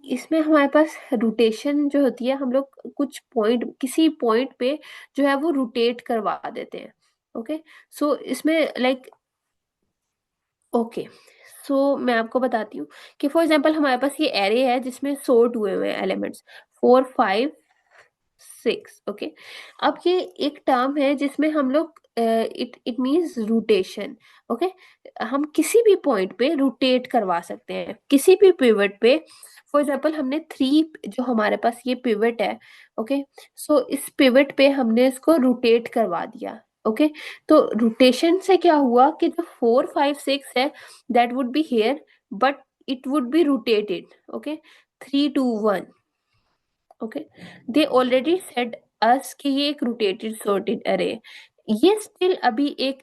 इसमें हमारे पास रोटेशन जो होती है, हम लोग कुछ पॉइंट किसी पॉइंट पे जो है वो रोटेट करवा देते हैं. ओके, सो इसमें लाइक ओके, सो मैं आपको बताती हूँ कि फॉर एग्जांपल हमारे पास ये एरे है जिसमें सॉर्ट हुए हुए हैं एलिमेंट्स 4 5 6. ओके, अब ये एक टर्म है जिसमें हम लोग it it means rotation. Okay, हम किसी भी पॉइंट पे रोटेट करवा सकते हैं, किसी भी पिवट पे. फॉर एग्जांपल हमने थ्री, जो हमारे पास ये पिवट है, ओके, सो इस पिवट पे हमने इसको रोटेट करवा दिया. ओके, तो रोटेशन से क्या हुआ कि जो 4 5 6 है that would be here, but it would be rotated. Okay, 3 2 1. Okay, they already said us कि ये एक रोटेटेड सॉर्टेड अरे. ये स्टिल अभी एक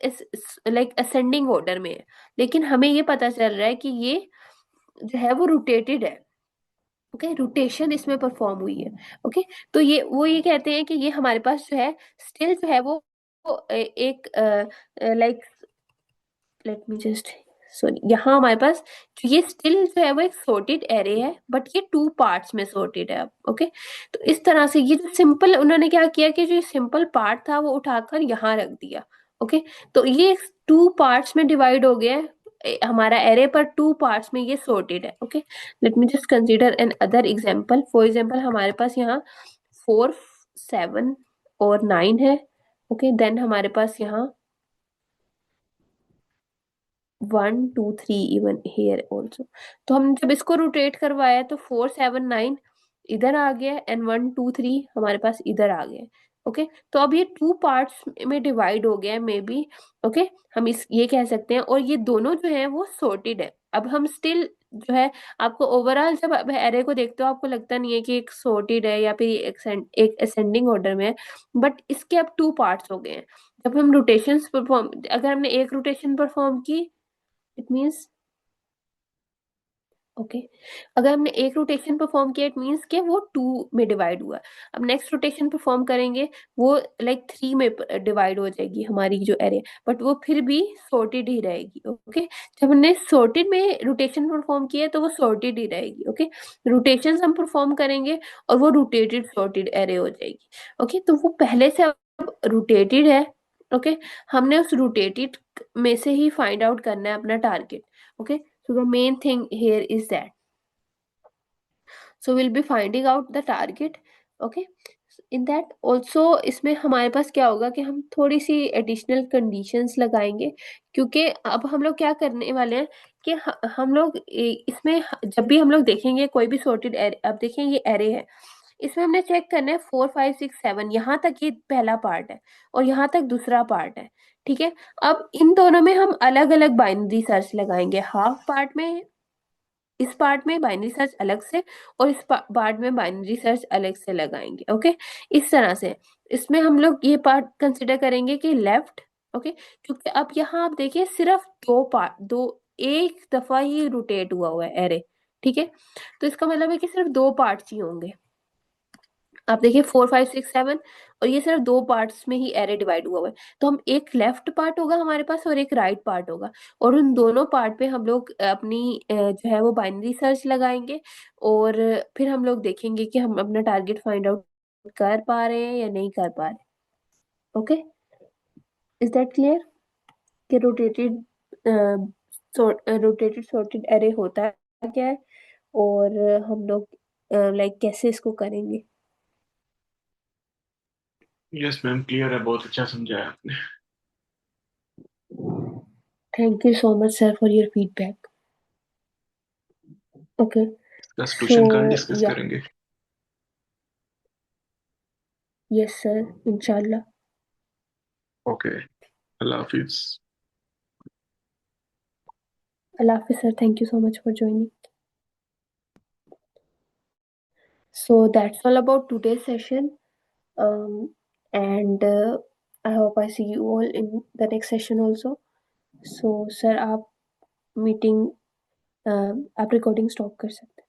लाइक असेंडिंग ऑर्डर में है, लेकिन हमें ये पता चल रहा है कि ये जो है वो रोटेटेड है. ओके, रोटेशन इसमें परफॉर्म हुई है. ओके, तो ये कहते हैं कि ये हमारे पास जो है स्टिल जो है वो एक like late me just sorry, यहाँ हमारे पास जो ये स्टिल जो है वो एक सॉर्टेड एरे है, बट ये टू पार्ट्स में सॉर्टेड है. ओके, तो इस तरह से ये जो सिंपल उन्होंने क्या किया कि जो सिंपल पार्ट था वो उठाकर यहाँ रख दिया. ओके, तो ये टू पार्ट्स में डिवाइड हो गया है हमारा एरे, पर टू पार्ट्स में ये सॉर्टेड है. Okay, let me just consider N other example. For example हमारे पास यहाँ 4 7 और 9 है. ओके, देन हमारे पास यहाँ 1 2 3 इवन हेयर ऑल्सो. तो हम जब इसको रोटेट करवाया तो 4 7 9 इधर आ गया, एंड 1 2 3 हमारे पास इधर आ गया. ओके, तो अब ये टू पार्ट्स में डिवाइड हो गया मे बी. ओके, हम इस ये कह सकते हैं, और ये दोनों जो है वो सॉर्टेड है. अब हम स्टिल जो है, आपको ओवरऑल जब आप एरे को देखते हो आपको लगता नहीं है कि एक सॉर्टेड है या फिर एक असेंडिंग ऑर्डर में है, बट इसके अब टू पार्ट्स हो गए हैं. जब हम रोटेशन परफॉर्म, अगर हमने एक रोटेशन परफॉर्म की, इट मीन्स ओके, अगर हमने एक रोटेशन परफॉर्म किया इट मीन्स कि वो टू में डिवाइड हुआ. अब नेक्स्ट रोटेशन परफॉर्म करेंगे, वो लाइक थ्री में डिवाइड हो जाएगी हमारी जो एरे, बट वो फिर भी सॉर्टेड ही रहेगी. ओके, जब हमने सॉर्टेड में रोटेशन परफॉर्म किया तो वो सॉर्टेड ही रहेगी. ओके, रोटेशन हम परफॉर्म करेंगे और वो रोटेटेड सॉर्टेड एरे हो जाएगी. ओके, तो वो पहले से अब रोटेटेड है. ओके, हमने उस रोटेटेड में से ही फाइंड आउट करना है अपना target. Okay, so the main thing here is that, so we'll be finding out the target. Okay, in that also इसमें हमारे पास क्या होगा कि हम थोड़ी सी एडिशनल कंडीशंस लगाएंगे, क्योंकि अब हम लोग क्या करने वाले हैं कि हम लोग इसमें जब भी हम लोग देखेंगे कोई भी सॉर्टेड एरे, अब देखें ये एरे है, इसमें हमने चेक करना है 4 5 6 7, यहाँ तक ये पहला पार्ट है और यहाँ तक दूसरा पार्ट है. ठीक है, अब इन दोनों में हम अलग अलग बाइनरी सर्च लगाएंगे. हाफ पार्ट में इस पार्ट में बाइनरी सर्च अलग से और इस पार्ट में बाइनरी सर्च अलग से लगाएंगे। ओके, इस तरह से इसमें हम लोग ये पार्ट कंसिडर करेंगे कि लेफ्ट। ओके, क्योंकि अब यहाँ आप देखिए सिर्फ दो पार्ट, दो एक दफा ही रोटेट हुआ है एरे। ठीक है, तो इसका मतलब है कि सिर्फ दो पार्ट्स ही होंगे। आप देखिए 4 5 6 7 और ये सिर्फ दो पार्ट्स में ही एरे डिवाइड हुआ है। तो हम एक लेफ्ट पार्ट होगा हमारे पास और एक राइट पार्ट होगा, और उन दोनों पार्ट पे हम लोग अपनी जो है वो बाइनरी सर्च लगाएंगे, और फिर हम लोग देखेंगे कि हम अपना टारगेट फाइंड आउट कर पा रहे हैं या नहीं कर पा रहे। ओके, इज दैट क्लियर कि रोटेटेड सॉर्टेड एरे होता क्या है, और हम लोग लाइक कैसे इसको करेंगे। यस मैम, क्लियर है, बहुत अच्छा समझाया आपने। Thank you so much sir for your feedback. Okay, इसका सो सॉल्यूशन कहाँ डिस्कस या करेंगे? यस सर, इंशाल्लाह। Okay, Allah Hafiz. Allah Hafiz sir, thank you so much for joining. So that's all about today's session. And I hope I see you all in the next session also. So sir आप meeting आप recording stop कर सकते हैं।